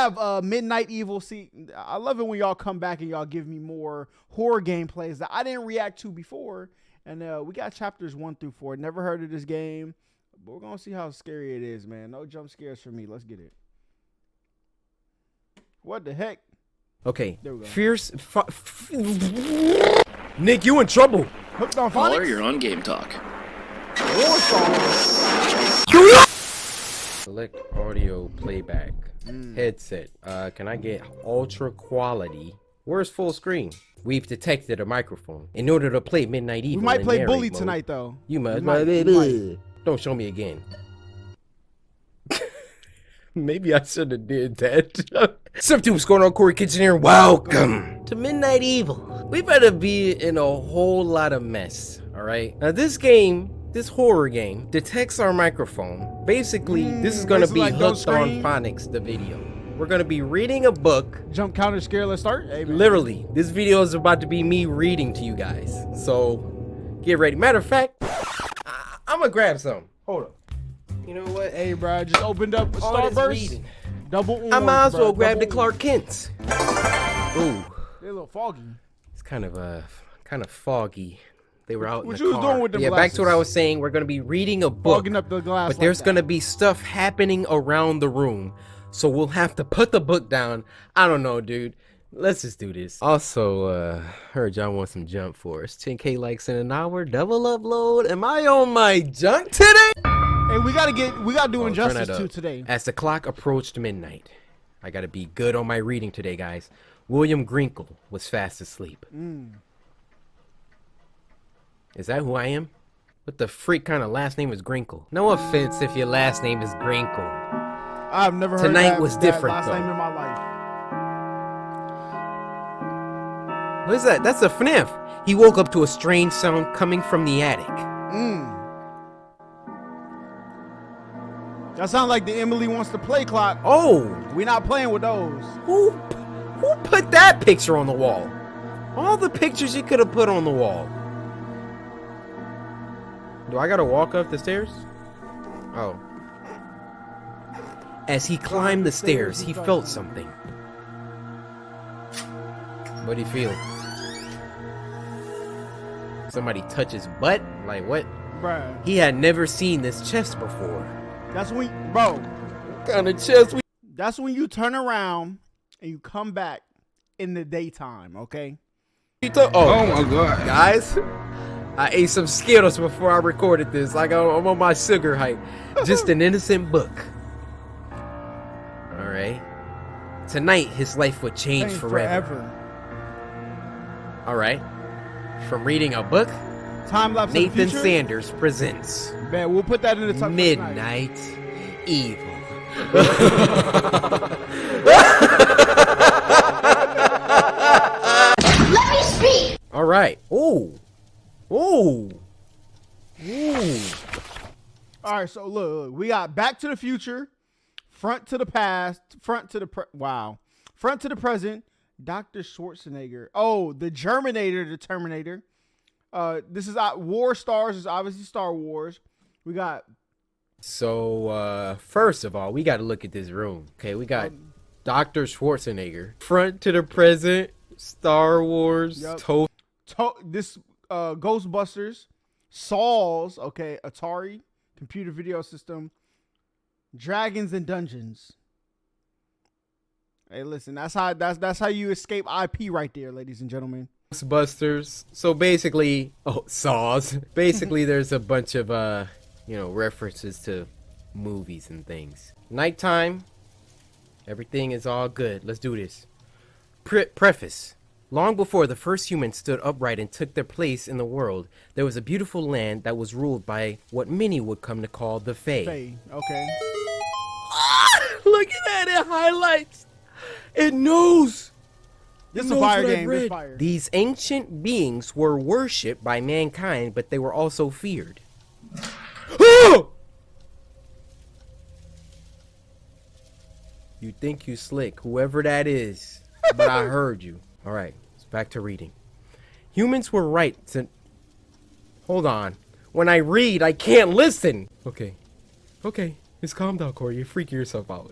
have Midnight Evil. See, I love it when y'all come back and y'all give me more horror gameplays that I didn't react to before. And we got chapters 1 through 4. Never heard of this game, but we're gonna see how scary it is, man. No jump scares for me. Let's get it. What the heck? Okay. There we go. Fierce. Nick, you in trouble. Hooked on Holler, phonics? you're on Game Talk. Select audio playback. Headset. Can I get ultra quality? Where's full screen? We've detected a microphone. In order to play Midnight Evil, We might in play narrate Bully mode, tonight, though. You must. We might. Don't show me again. Maybe I should have did that. What's going on, Corey Kitchen here? Welcome to Midnight Evil. We better be in a whole lot of mess, all right? Now, this game, this horror game, detects our microphone. Basically, this is going to be like hooked on Scream. phonics, the video. We're going to be reading a book. Jump counter scare. Let's start. Hey, man. Literally, this video is about to be me reading to you guys. So, get ready. Matter of fact, I'm going to grab some. Hold up. You know what? Hey, bro, I just opened up a All this Starburst. reading. Double orange, I might as well bro. grab the Double Clark Kents. Ooh, orange. They're a little foggy. it's kind of foggy. They were out What in you the was car. doing with them Yeah, back to what I glasses? was saying. We're gonna be reading a book, Fogging up the glass. but there's gonna be stuff happening around the room, so we'll have to put the book down. I don't know, dude. Let's just do this. Also, heard y'all want some jump force. 10K likes in an hour, double upload. Am I on my junk today? Hey, we gotta do Turn injustice that too up. today. As the clock approached midnight, I gotta be good on my reading today, guys. William Grinkle was fast asleep. Is that who I am? What the freak kind of last name is Grinkle? No offense if your last name is Grinkle. I've never heard Tonight that, was that different, last though. name in my life. What is that? That's a FNAF. He woke up to a strange sound coming from the attic. That sounds like the Emily Wants to Play clock. Oh, We not playing with those. who put that picture on the wall? All the pictures you could have put on the wall. Do I gotta walk up the stairs? Oh. As he climbed the stairs, he felt something. What'd he feel? Somebody touch his butt? Like what? Bruh. He had never seen this chest before. That's when, bro. What kind of chest? That's when you turn around and you come back in the daytime. Okay. Oh my god, guys! I ate some Skittles before I recorded this. Like I'm on my sugar hype. Just an innocent book. All right. Tonight, his life would change forever. All right. From reading a book, Time lapse. Nathan Sanders presents Man, we'll put that in the top Midnight Evil. Let me speak! All right. Ooh. Ooh. Ooh. All right, so look, we got Back to the Future, Front to the Past, Front to the Front to the Present, Dr. Schwarzenegger. Oh, the Germinator, the Terminator. This is War Stars. Is obviously Star Wars. We got. So, first of all, we got to look at this room. Okay, we got Dr. Schwarzenegger, Front to the Present, Star Wars, Yep. This Ghostbusters, Saws. Okay, Atari computer video system, Dragons and Dungeons. Hey, listen, that's how you escape IP right there, ladies and gentlemen. Ghostbusters. So basically, Saws. Basically, there's a bunch of references to movies and things. Nighttime. Everything is all good. Let's do this. Preface. Long before the first humans stood upright and took their place in the world, there was a beautiful land that was ruled by what many would come to call the Fae. Faye, okay. Look at that, it highlights. It knows. This It is a knows fire what I've game. This read. fire. These ancient beings were worshipped by mankind, but they were also feared. You think you slick, whoever that is, but I heard you. All right, it's back to reading. Humans were right to... Hold on. When I read, I can't listen. Okay. Just calm down, Corey. You're freaking yourself out.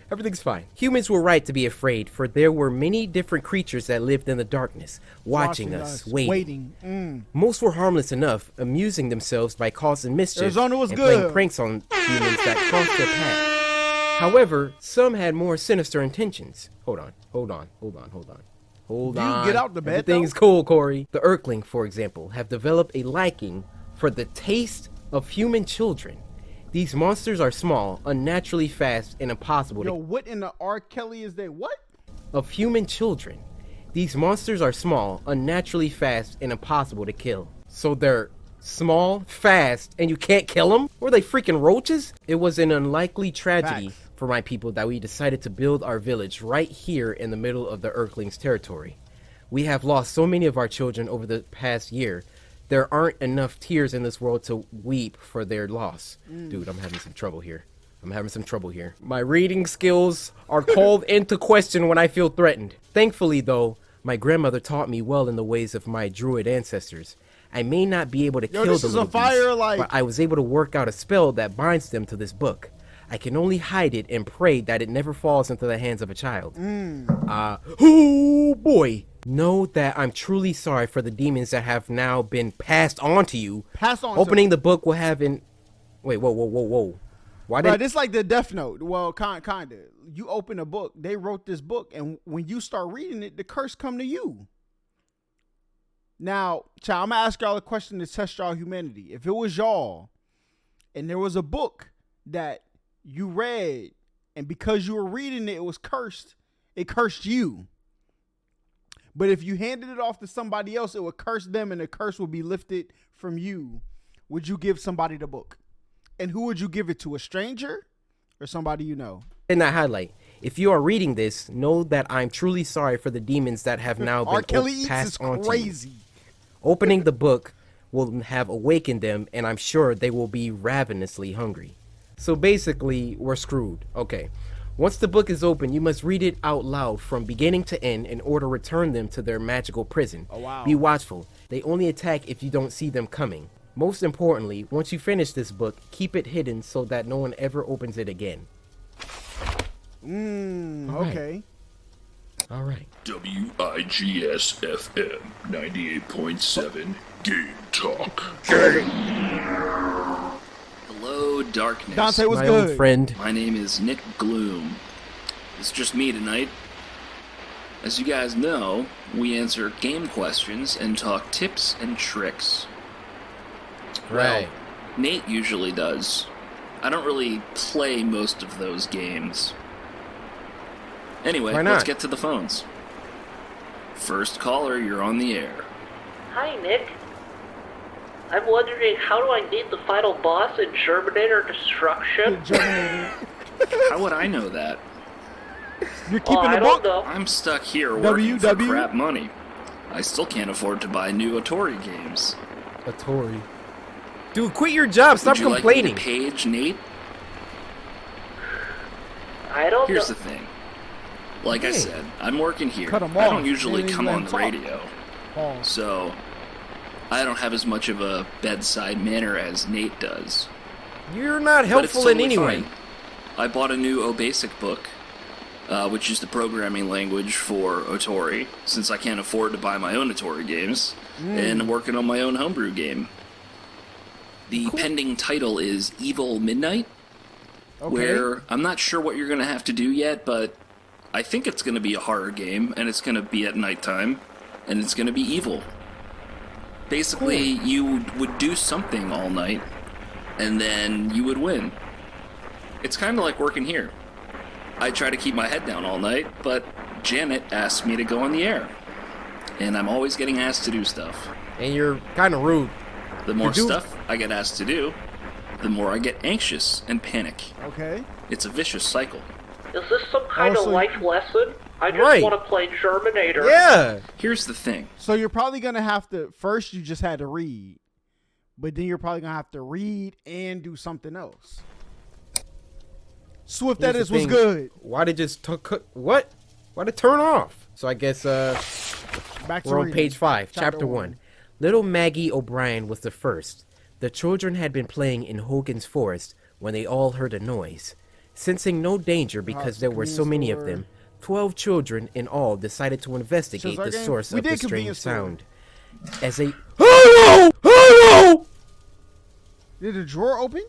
Everything's fine. Humans were right to be afraid, for there were many different creatures that lived in the darkness, watching us, waiting. Most were harmless enough, amusing themselves by causing mischief Arizona was and good. playing pranks on humans that crossed their path. However, some had more sinister intentions. Hold on. Get out the bed, Everything's cool, Corey. The Earthling, for example, have developed a liking for the taste of human children. These monsters are small, unnaturally fast, and impossible Yo, what in the R. Kelly is they? What? of human children. These monsters are small, unnaturally fast, and impossible to kill. So they're small, fast, and you can't kill them? Were they freaking roaches? It was an unlikely tragedy Facts. for my people that we decided to build our village right here in the middle of the Earthlings' territory. We have lost so many of our children over the past year. There aren't enough tears in this world to weep for their loss. Dude, I'm having some trouble here. My reading skills are called into question when I feel threatened. Thankfully, though, my grandmother taught me well in the ways of my druid ancestors. I may not be able to kill this the is little a fire, beasts, but I was able to work out a spell that binds them to this book. I can only hide it and pray that it never falls into the hands of a child. Oh boy. Know that I'm truly sorry for the demons that have now been passed on to you. Pass on. Opening the book will have an... Wait, whoa. Why did... But it's like the Death Note. Well, kind of. You open a book. They wrote this book, and when you start reading it, the curse come to you. Now, child, I'm gonna ask y'all a question to test y'all humanity. If it was y'all, and there was a book that you read, and because you were reading it, it was cursed. It cursed you. But if you handed it off to somebody else, it would curse them, and the curse would be lifted from you. Would you give somebody the book? And who would you give it to? A stranger or somebody you know? In that highlight, if you are reading this, know that I'm truly sorry for the demons that have now R. been Kelly eats passed is on crazy. to you. Opening the book will have awakened them, and I'm sure they will be ravenously hungry. So basically, we're screwed. Okay. Once the book is open, you must read it out loud from beginning to end in order to return them to their magical prison. Oh, wow. Be watchful. They only attack if you don't see them coming. Most importantly, once you finish this book, keep it hidden so that no one ever opens it again. Okay. All right. WIGS FM 98.7 Game Talk. Hello, darkness. Dante was My good. old friend. My name is Nick Gloom. It's just me tonight. As you guys know, we answer game questions and talk tips and tricks. Right. Well, Nate usually does. I don't really play most of those games. Anyway, Why not? let's get to the phones. First caller, you're on the air. Hi, Nick. I'm wondering, how do I beat the final boss in Terminator Destruction? How would I know that? You're keeping I the don't book? know. I'm stuck here working for WW? crap money. I still can't afford to buy new Atari games. Atari. Dude, quit your job. Stop Would you complaining. like me to page Nate? I don't Here's know. the thing. Like I Hey. said, I'm working here. Cut 'em I off. don't usually They come let on 'em the talk. radio, Pause. so I don't have as much of a bedside manner as Nate does. You're not But it's helpful in totally any way. fine. I bought a new OBasic book, which is the programming language for Atari, since I can't afford to buy my own Atari games, and I'm working on my own homebrew game. The pending title is Evil Midnight, where I'm not sure what you're going to have to do yet, but I think it's going to be a horror game, and it's going to be at nighttime, and it's going to be evil. Basically, you would do something all night, and then you would win. It's kind of like working here. I try to keep my head down all night, but Janet asks me to go on the air, and I'm always getting asked to do stuff. And you're kind of rude. The more You do- stuff I get asked to do, the more I get anxious and panic. Okay. It's a vicious cycle. Is this some kind Also- of life lesson? I just Right. want to play Terminator. Yeah. Here's the thing. So you're probably going to have to, first you just had to read, but then you're probably going to have to read and do something else. Swift Here's that the is was thing. good. Why did just what? Why did it turn off? So I guess Back to we're on reading. page 5, chapter one. 1. Little Maggie O'Brien was the first. The children had been playing in Hogan's Forest when they all heard a noise. Sensing no danger because there were so many of them, 12 children in all decided to investigate the source of the strange sound. As they... Hello! Hello! Did the drawer open?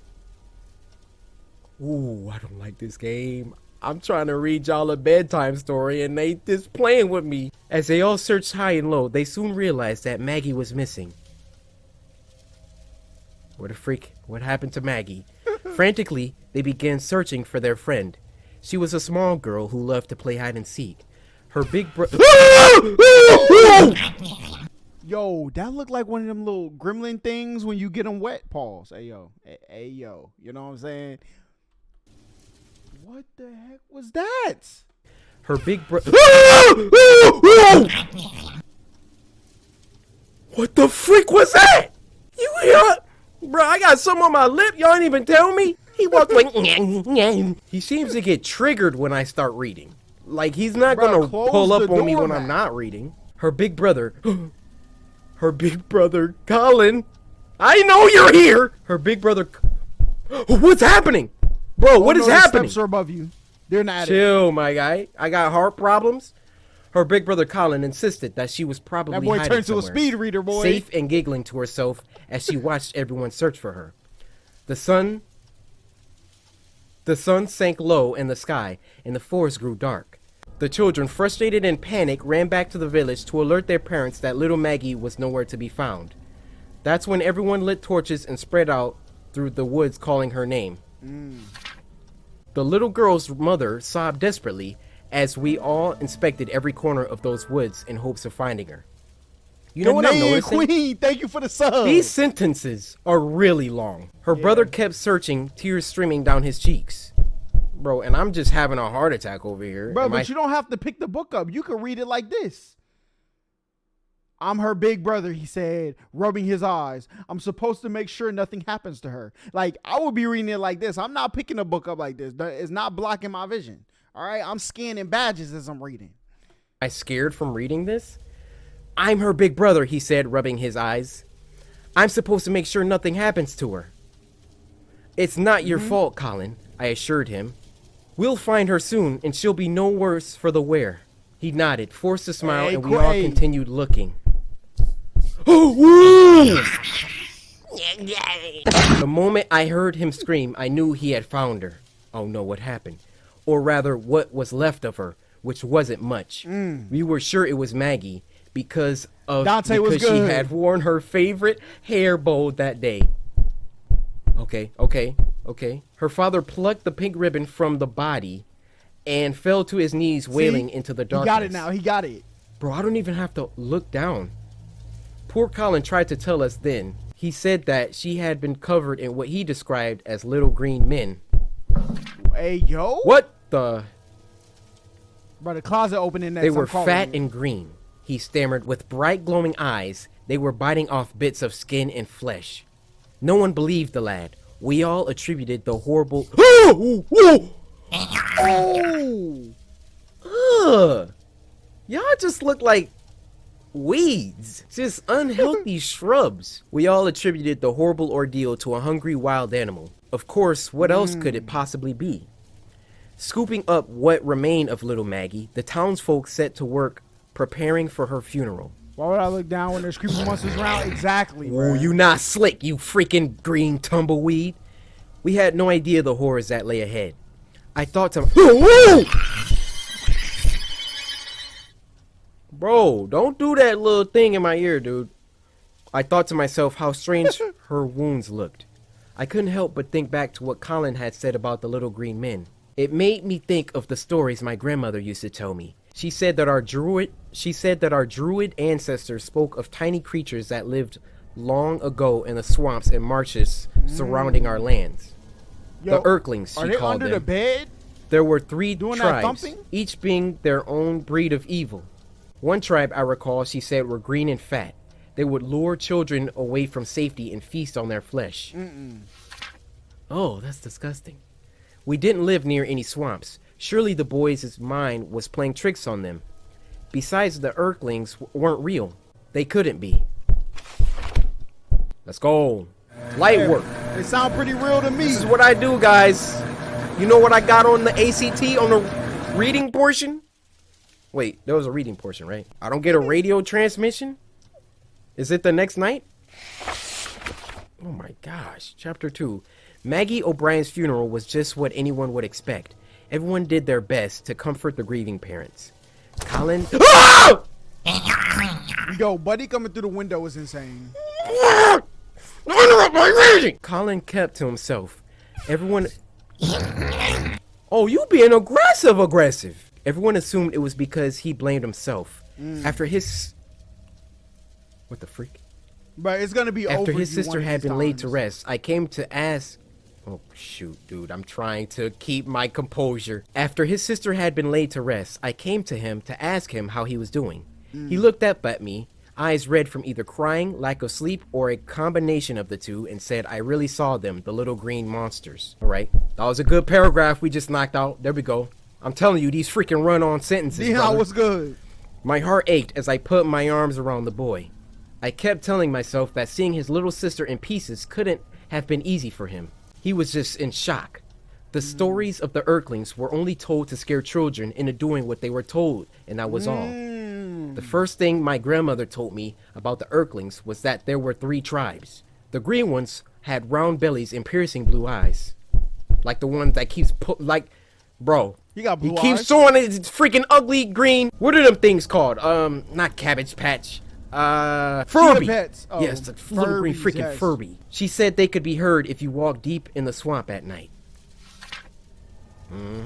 Ooh, I don't like this game. I'm trying to read y'all a bedtime story and they just playing with me. As they all searched high and low, they soon realized that Maggie was missing. What a freak. What happened to Maggie? Frantically, they began searching for their friend. She was a small girl who loved to play hide and seek. Her big brother... Yo, that looked like one of them little gremlin things when you get them wet. Pause. Hey, yo. Hey, yo. You know what I'm saying? What the heck was that? Her big brother... What the freak was that? You hear? Bro, I got something on my lip. Y'all ain't even tell me. He walked like... He seems to get triggered when I start reading. Like, he's not going to pull up on me when I'm not reading. Her big brother... Her big brother, Colin. I know you're here. Her big brother... What's happening? Bro, what is happening? The steps are above you. They're not. Chill, my guy. I got heart problems. Her big brother Colin insisted that she was probably that boy hiding turned to a somewhere, speed reader, boy. safe and giggling to herself as she watched everyone search for her. The sun sank low in the sky, and the forest grew dark. The children, frustrated and panicked, ran back to the village to alert their parents that little Maggie was nowhere to be found. That's when everyone lit torches and spread out through the woods calling her name. The little girl's mother sobbed desperately as we all inspected every corner of those woods in hopes of finding her. You know what I'm noticing? Queen, thank you for the sub. These sentences are really long. Her brother kept searching, tears streaming down his cheeks. Bro, and I'm just having a heart attack over here. Bro, but you don't have to pick the book up. You can read it like this. I'm her big brother, he said, rubbing his eyes. I'm supposed to make sure nothing happens to her. Like, I would be reading it like this. I'm not picking a book up like this. It's not blocking my vision. All right? I'm scanning badges as I'm reading. I scared from reading this? I'm her big brother, he said, rubbing his eyes. I'm supposed to make sure nothing happens to her. It's not your fault, Colin, I assured him. We'll find her soon, and she'll be no worse for the wear. He nodded, forced a smile, and we all continued looking. The moment I heard him scream, I knew he had found her. Oh no, what happened? Or rather, what was left of her, which wasn't much. We were sure it was Maggie because she had worn her favorite hair bow that day. Okay. Her father plucked the pink ribbon from the body and fell to his knees, wailing into the darkness. He got it now. He got it. Bro, I don't even have to look down. Poor Colin tried to tell us then. He said that she had been covered in what he described as little green men. Hey, yo. What the? Bro, the closet opening next. They were fat and green. He stammered. With bright glowing eyes, they were biting off bits of skin and flesh. No one believed the lad. We all attributed the horrible... Y'all just look like weeds. Just unhealthy shrubs. We all attributed the horrible ordeal to a hungry wild animal. Of course, what else could it possibly be? Scooping up what remained of little Maggie, the townsfolk set to work preparing for her funeral. Why would I look down when there's creepy monsters around? Exactly. Oh, you not slick, you freaking green tumbleweed. We had no idea the horrors that lay ahead. I thought to... Bro, don't do that little thing in my ear, dude. I thought to myself how strange her wounds looked. I couldn't help but think back to what Colin had said about the little green men. It made me think of the stories my grandmother used to tell me. She said that our druid ancestors spoke of tiny creatures that lived long ago in the swamps and marshes surrounding our lands. Yo, the Earthlings, she are they called under them. The bed? There were 3 Doing that tribes, thumping? each being their own breed of evil. One tribe, I recall, she said, were green and fat. They would lure children away from safety and feast on their flesh. Oh, that's disgusting. We didn't live near any swamps. Surely the boys' mind was playing tricks on them. Besides, the Earthlings weren't real. They couldn't be. Let's go. Light work. They sound pretty real to me. This is what I do, guys. You know what I got on the ACT on the reading portion? Wait, there was a reading portion, right? I don't get a radio transmission? Is it the next night? Oh my gosh. Chapter 2. Maggie O'Brien's funeral was just what anyone would expect. Everyone did their best to comfort the grieving parents. Colin... Ah! Yo, Buddy coming through the window is insane. Don't interrupt my reading! Colin kept to himself. Everyone... Oh, you being aggressive. Everyone assumed it was because he blamed himself. After his... What the freak? But it's gonna be over. After his sister had been laid to rest, I came to ask... Oh, shoot, dude. I'm trying to keep my composure. After his sister had been laid to rest, I came to him to ask him how he was doing. He looked up at me, eyes red from either crying, lack of sleep, or a combination of the two, and said, I really saw them, the little green monsters. All right. That was a good paragraph we just knocked out. There we go. I'm telling you, these freaking run-on sentences, Dion was good. My heart ached as I put my arms around the boy. I kept telling myself that seeing his little sister in pieces couldn't have been easy for him. He was just in shock. The stories of the Earthlings were only told to scare children into doing what they were told, and that was all. The first thing my grandmother told me about the Earthlings was that there were 3 tribes. The green ones had round bellies and piercing blue eyes. Like the one that keeps bro. He got blue He keeps eyes? showing his freaking ugly green. What are them things called? Not Cabbage Patch. Furby. Pets. Oh, yes, the little green Furbies, freaking yes. Furby. She said they could be heard if you walk deep in the swamp at night.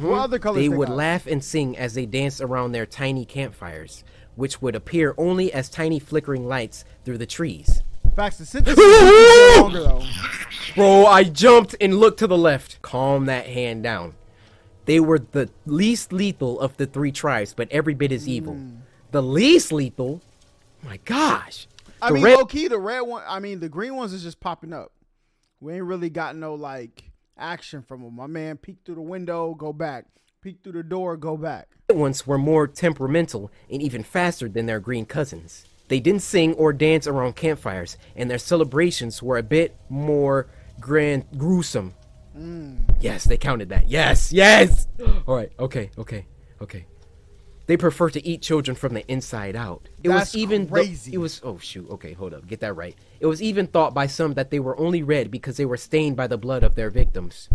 What other colors They would got? laugh and sing as they danced around their tiny campfires, which would appear only as tiny flickering lights through the trees. Facts. The sentence is longer though. Bro, I jumped and looked to the left. Calm that hand down. They were the least lethal of the 3 tribes, but every bit as evil. The least lethal? My gosh. I The mean, red- low key, the red one. I mean, the green ones is just popping up. We ain't really got no like action from them. My man peeked through the window, go back. Peek through the door, go back. red ones were more temperamental and even faster than their green cousins. They didn't sing or dance around campfires, and their celebrations were a bit more gruesome. Yes, they counted that. Yes. All right. Okay. They prefer to eat children from the inside out. It That's was even crazy. It was oh shoot. Okay, hold up. Get that right. It was even thought by some that they were only red because they were stained by the blood of their victims.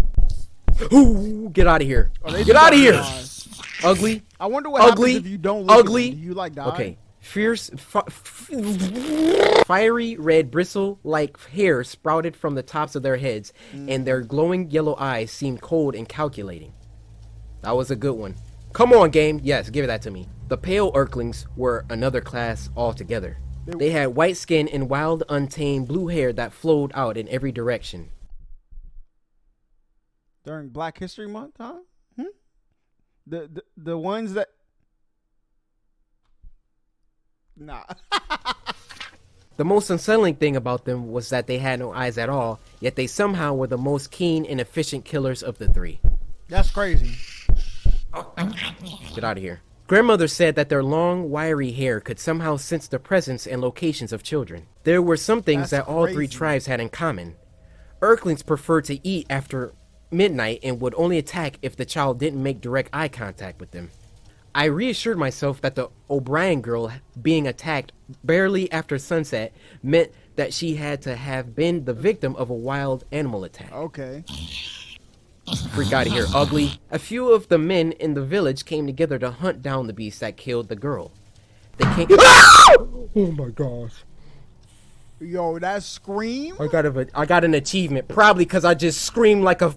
Ooh, get out of here. Get out of here. Ugly. I wonder what Ugly. happens if you don't look Ugly. at them. Do you like die? Okay. Fierce, fiery red bristle-like hair sprouted from the tops of their heads, and their glowing yellow eyes seemed cold and calculating. That was a good one. Come on, game. Yes, give that to me. The pale Earthlings were another class altogether. They had white skin and wild, untamed blue hair that flowed out in every direction. During Black History Month, huh? The ones that. Nah. The most unsettling thing about them was that they had no eyes at all, yet they somehow were the most keen and efficient killers of the 3. That's crazy. Get out of here. Grandmother said that their long, wiry hair could somehow sense the presence and locations of children. There were some things That's that all 3 crazy. tribes had in common. Earthlings preferred to eat after midnight and would only attack if the child didn't make direct eye contact with them. I reassured myself that the O'Brien girl being attacked barely after sunset meant that she had to have been the victim of a wild animal attack. Okay. Freak out of here, ugly. A few of the men in the village came together to hunt down the beast that killed the girl. They came. Oh my gosh! Yo, that scream. I got an achievement, probably because I just screamed like a.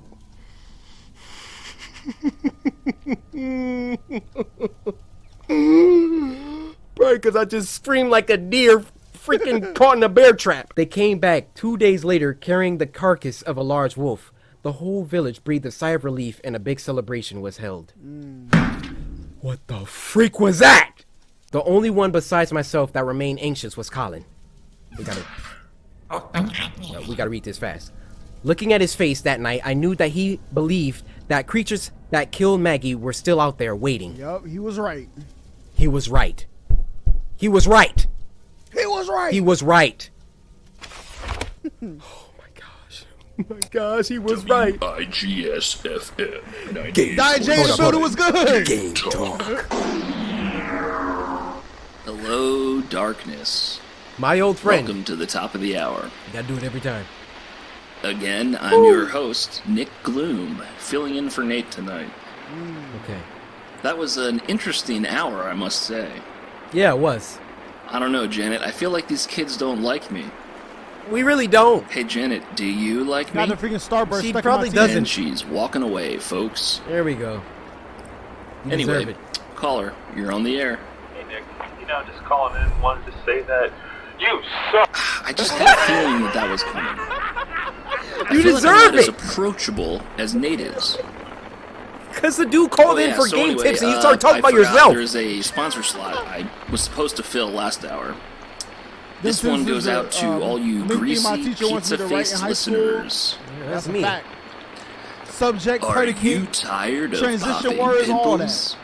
Probably because I just screamed like a deer freaking caught in a bear trap. They came back 2 days later carrying the carcass of a large wolf. The whole village breathed a sigh of relief and a big celebration was held. What the freak was that? The only one besides myself that remained anxious was Colin. We gotta read this fast. Looking at his face that night, I knew that he believed that creatures that killed Maggie were still out there waiting. Yup, he was right. He was right. He was right. He was right. He was right. Oh my gosh. my gosh, he was right. WIGS-FM 98.7 Diet James building was good. Game Talk. Hello, darkness. My old friend. Welcome to the top of the hour. Gotta do it every time. Again, I'm your host, Nick Gloom, filling in for Nate tonight. Okay. That was an interesting hour, I must say. Yeah, it was. I don't know, Janet. I feel like these kids don't like me. We really don't. Hey, Janet, do you like Got me? the freaking Starburst She stuck probably in my teeth. doesn't. And she's walking away, folks. There we go. You Anyway, deserve it. caller, you're on the air. Hey Nick, just calling in, wanted to say that you suck. I just had a feeling that was coming. I You feel like I'm deserve not as it. approachable as Nate is. Because the dude called in for so game anyway, tips and you start talking I about forgot yourself. There's a sponsor slot I was supposed to fill last hour. This This one is goes the, out to all you link me my greasy, teacher wants me to write in pizza-faced high school. listeners. Yeah, That's me. a fact. Subject, Are predicate. you tired of transition popping words, all pimples?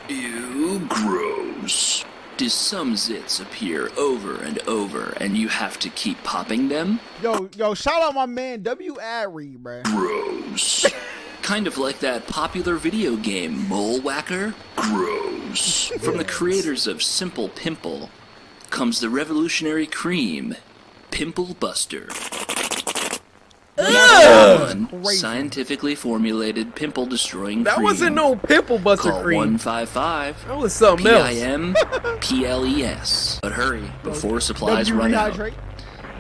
Ew, gross. Do some zits appear over and over and you have to keep popping them? Yo, shout out my man W. Adry, bruh. Gross. Kind of like that popular video game, Mole Whacker? Gross. From the creators of Simple Pimple comes the revolutionary cream, Pimple Buster. One Crazy. scientifically formulated pimple-destroying That cream. wasn't no pimple buster Call cream. 155 That was something else. PIMPLES. But hurry, before supplies W. run out. Rehydrate.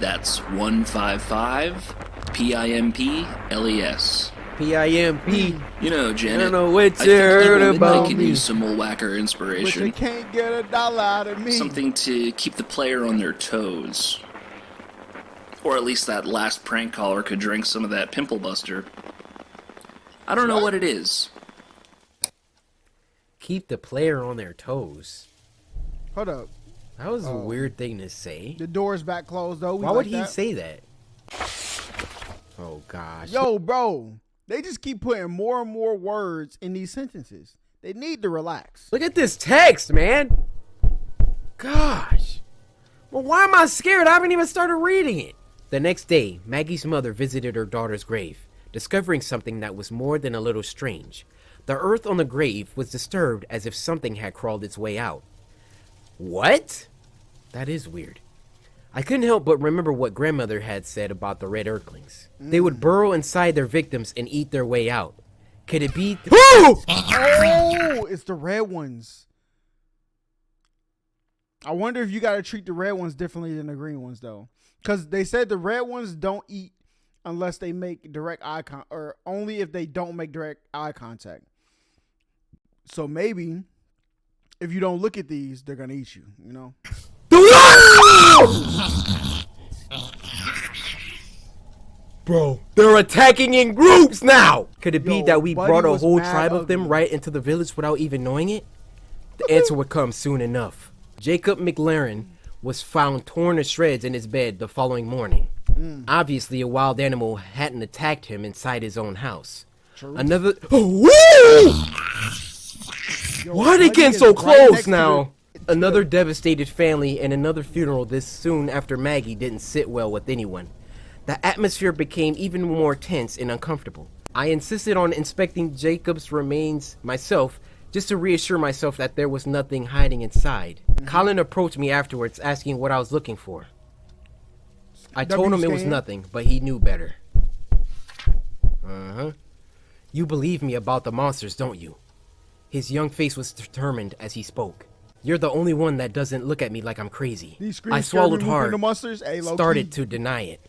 That's 155 PIMPLES. P-I-M-P. You know, Janet, I don't know what I you think heard even about I could me. use some Mole Whacker But you inspiration. can't get $1 out of me. Something to keep the player on their toes. Or at least that last prank caller could drink some of that Pimple Buster. I don't know what it is. Keep the player on their toes. Hold up. That was a weird thing to say. The door's back closed, though. We Why like would he that. say that? Oh, gosh. Yo, bro. They just keep putting more and more words in these sentences. They need to relax. Look at this text, man. Gosh. Well, why am I scared? I haven't even started reading it. The next day, Maggie's mother visited her daughter's grave, discovering something that was more than a little strange. The earth on the grave was disturbed as if something had crawled its way out. What? That is weird. I couldn't help but remember what grandmother had said about the red earthlings. They would burrow inside their victims and eat their way out. Could it be... Oh, it's the red ones. I wonder if you got to treat the red ones differently than the green ones, though. Because they said the red ones don't eat unless they make direct eye contact, or only if they don't make direct eye contact. So maybe if you don't look at these, they're going to eat you, you know? Bro, they're attacking in groups now! Could it be Yo, that we Buddy brought a was whole mad tribe of them ugly. right into the village without even knowing it? The answer would come soon enough. Jacob McLaren was found torn to shreds in his bed the following morning. Obviously, a wild animal hadn't attacked him inside his own house. True. Another... Woo! Yo, Why are they Buddy getting is so right close next to now? the- Another devastated family and another funeral this soon after Maggie didn't sit well with anyone. The atmosphere became even more tense and uncomfortable. I insisted on inspecting Jacob's remains myself just to reassure myself that there was nothing hiding inside. Colin approached me afterwards asking what I was looking for. I told him it was scan? nothing, but he knew better. Uh-huh. You believe me about the monsters, don't you? His young face was determined as he spoke. You're the only one that doesn't look at me like I'm crazy. These I screens swallowed scared me hard, The monsters. Hey, low started key. to deny it.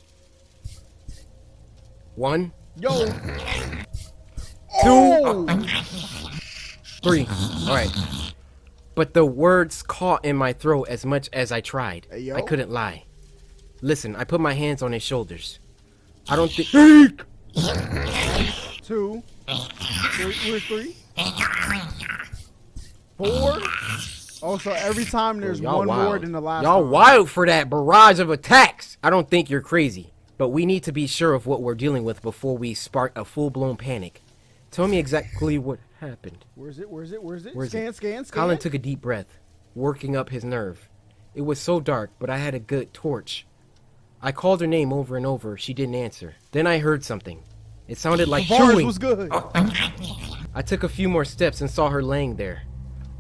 1, Yo. 2, 3. Alright. But the words caught in my throat as much as I tried. Hey, yo. I couldn't lie. Listen, I put my hands on his shoulders. I don't think... 2, 3, 4. Also, every time there's Y'all one wild. more than the last Y'all time. wild for that barrage of attacks. I don't think you're crazy, but we need to be sure of what we're dealing with before we spark a full-blown panic. Tell me exactly what happened. Where's it? Where's Where's scan, it? scan. Colin took a deep breath, working up his nerve. It was so dark, but I had a good torch. I called her name over and over. She didn't answer. Then I heard something. It sounded like Bars chewing. was good. I took a few more steps and saw her laying there.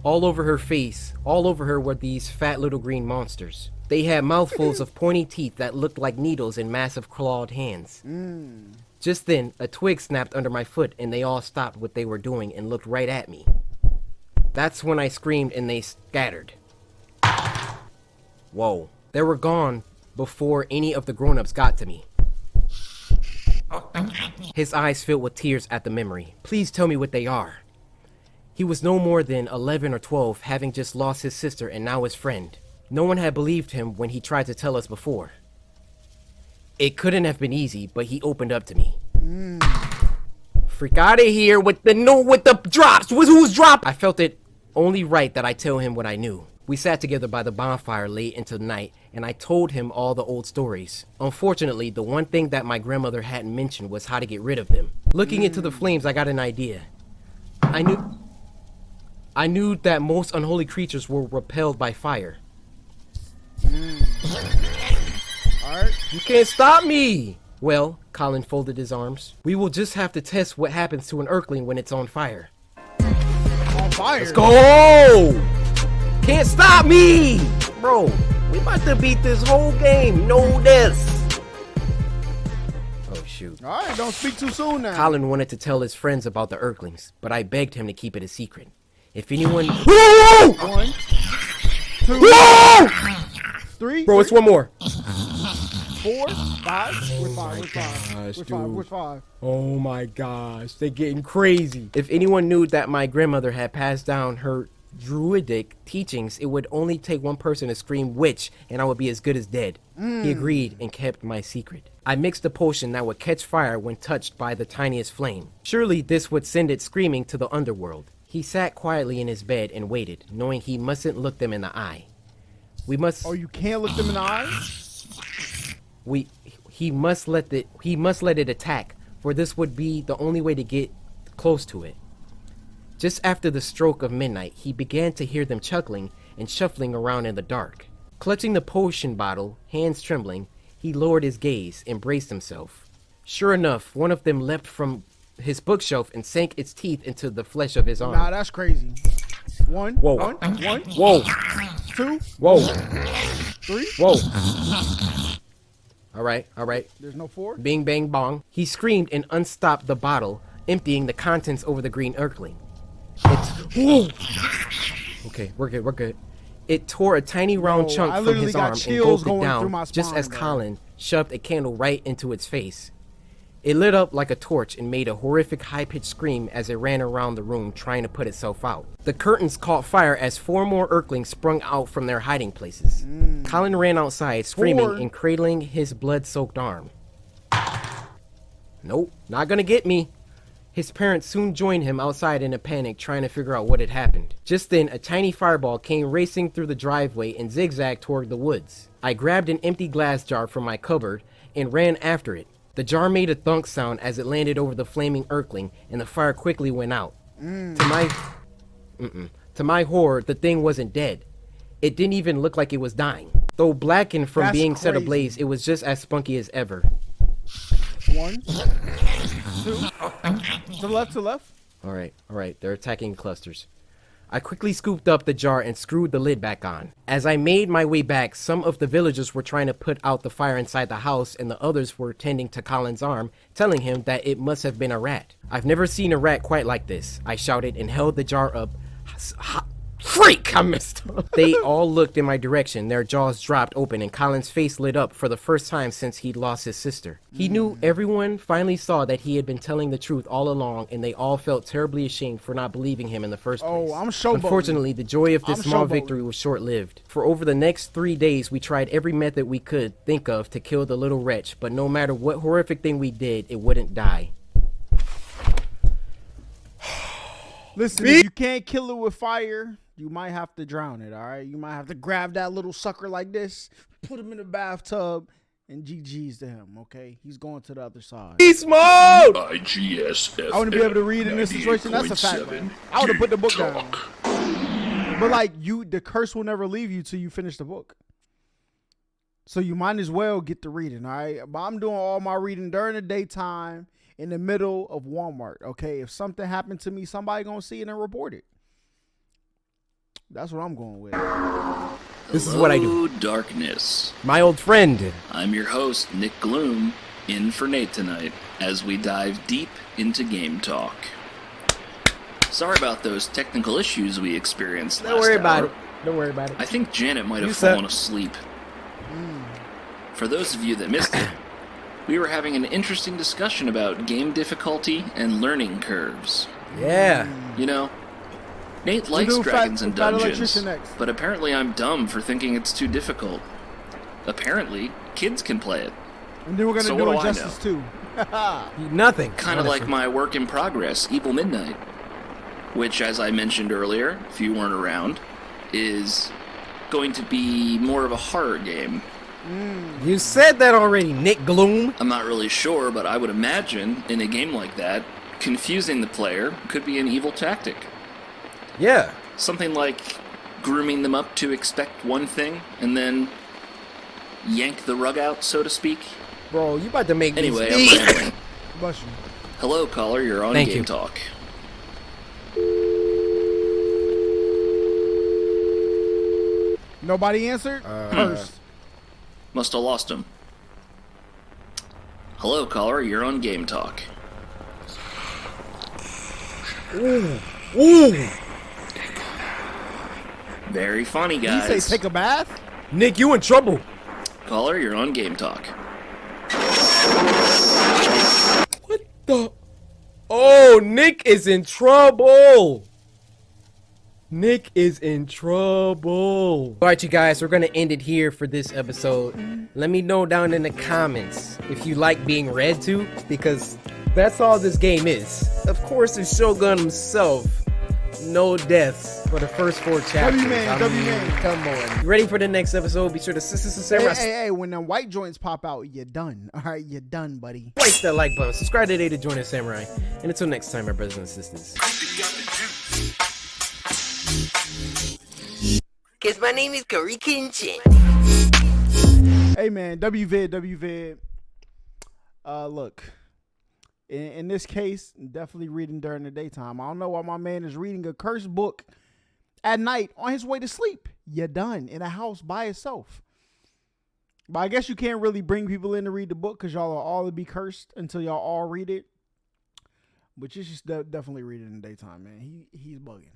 All over her face, all over her were these fat little green monsters. They had mouthfuls of pointy teeth that looked like needles in massive clawed hands. Just then, a twig snapped under my foot and they all stopped what they were doing and looked right at me. That's when I screamed and they scattered. Whoa. They were gone before any of the grown-ups got to me. His eyes filled with tears at the memory. Please tell me what they are. He was no more than 11 or 12, having just lost his sister and now his friend. No one had believed him when he tried to tell us before. It couldn't have been easy, but he opened up to me. Freak out of here with the drops. Who's drop? I felt it only right that I tell him what I knew. We sat together by the bonfire late into the night, and I told him all the old stories. Unfortunately, the one thing that my grandmother hadn't mentioned was how to get rid of them. Looking into the flames, I got an idea. I knew that most unholy creatures were repelled by fire. Alright. You can't stop me! Well, Colin folded his arms. We will just have to test what happens to an Earthling when it's on fire. On fire. Let's go! Can't stop me! Bro, we about to beat this whole game. Know this. Oh, shoot. Alright, don't speak too soon now. Colin wanted to tell his friends about the Earthlings, but I begged him to keep it a secret. If anyone... 1, 2, 3. Bro, it's one more. 4, 5. We're 5. We're 5. Oh my gosh, they're getting crazy. If anyone knew that my grandmother had passed down her druidic teachings, it would only take one person to scream witch and I would be as good as dead. He agreed and kept my secret. I mixed a potion that would catch fire when touched by the tiniest flame. Surely this would send it screaming to the underworld. He sat quietly in his bed and waited, knowing he mustn't look them in the eye. We must... Oh, you can't look them in the eye? He must let it attack, for this would be the only way to get close to it. Just after the stroke of midnight, he began to hear them chuckling and shuffling around in the dark. Clutching the potion bottle, hands trembling, he lowered his gaze and braced himself. Sure enough, one of them leapt from his bookshelf and sank its teeth into the flesh of his arm. Nah, that's crazy. 1. Whoa. 1. Whoa. 2. Whoa. 3. Whoa. All right. There's no 4. Bing, bang, bong. He screamed and unstopped the bottle, emptying the contents over the green Earthling. Whoa. Okay, we're good. It tore a tiny round chunk from his arm and gulped it down just as Colin shoved a candle right into its face. It lit up like a torch and made a horrific high-pitched scream as it ran around the room trying to put itself out. The curtains caught fire as 4 more Earthlings sprung out from their hiding places. Colin ran outside screaming and cradling his blood-soaked arm. Nope, not gonna get me. His parents soon joined him outside in a panic trying to figure out what had happened. Just then, a tiny fireball came racing through the driveway and zigzagged toward the woods. I grabbed an empty glass jar from my cupboard and ran after it. The jar made a thunk sound as it landed over the flaming Earthling, and the fire quickly went out. To my horror, the thing wasn't dead. It didn't even look like it was dying. Though blackened from being set ablaze, it was just as spunky as ever. 1, 2. To the left. All right. They're attacking clusters. I quickly scooped up the jar and screwed the lid back on. As I made my way back, some of the villagers were trying to put out the fire inside the house and the others were tending to Colin's arm, telling him that it must have been a rat. I've never seen a rat quite like this, I shouted and held the jar up. Freak! I missed up. They all looked in my direction, their jaws dropped open and Colin's face lit up for the first time since he'd lost his sister. He knew everyone finally saw that he had been telling the truth all along and they all felt terribly ashamed for not believing him in the first place. Oh, I'm showboating. Unfortunately, the joy of this small victory was short-lived. For over the next 3 days, we tried every method we could think of to kill the little wretch, but no matter what horrific thing we did, it wouldn't die. Listen, if you can't kill it with fire, you might have to drown it, all right? You might have to grab that little sucker like this, put him in the bathtub, and GG's to him, okay? He's going to the other side. Beast mode! IGSFM. I wouldn't be able to read in this situation. That's a fact, man. I would have put the book down. But, like, the curse will never leave you till you finish the book. So you might as well get to reading, all right? But I'm doing all my reading during the daytime in the middle of Walmart, okay? If something happened to me, somebody gonna see it and report it. That's what I'm going with. This is what I do. Hello, darkness. My old friend. I'm your host, Nick Gloom, in for Nate tonight as we dive deep into game talk. Sorry about those technical issues we experienced last Don't worry hour. about it. Don't worry about it. I think Janet might You have said- fallen asleep. For those of you that missed it, we were having an interesting discussion about game difficulty and learning curves. Yeah. You know, Nate likes do Dragons Fat- and Fat Dungeons, Electrician next. but apparently I'm dumb for thinking it's too difficult. Apparently, kids can play it. And then we're gonna So do what do I Injustice too. Nothing. Kind of honestly. like my work in progress, Evil Midnight, which, as I mentioned earlier, if you weren't around, is going to be more of a horror game. You said that already, Nick Gloom. I'm not really sure, but I would imagine in a game like that, confusing the player could be an evil tactic. Yeah. Something like grooming them up to expect one thing and then yank the rug out, so to speak. Bro, you about to make Anyway, me speak. I'm rambling. Bless you. Hello, caller. You're on Thank Game you. Talk. Nobody answered? Cursed. Must have lost him. Hello, caller. You're on Game Talk. Ooh. Very funny, Did he guys. say take a bath? Nick, you in trouble. Caller, you're on Game Talk. What the? Oh, Nick is in trouble. Nick is in trouble. All right, you guys, we're going to end it here for this episode. Let me know down in the comments if you like being read to, because that's all this game is. Of course, it's Shogun himself. No deaths for the first 4 chapters. W-Man, W-Man. Come on. You ready for the next episode? Be sure to Hey, when them white joints pop out, you're done. All right, you're done, buddy. Place that like button. Subscribe today to join the samurai. And until next time, my brothers and sisters. Cause my name is Curry Kinchin. Hey, man, WVid. Look, in this case, definitely reading during the daytime. I don't know why my man is reading a cursed book at night on his way to sleep. You're done in a house by itself. But I guess you can't really bring people in to read the book because y'all are all to be cursed until y'all all read it. But you should definitely read it in the daytime, man. He's bugging.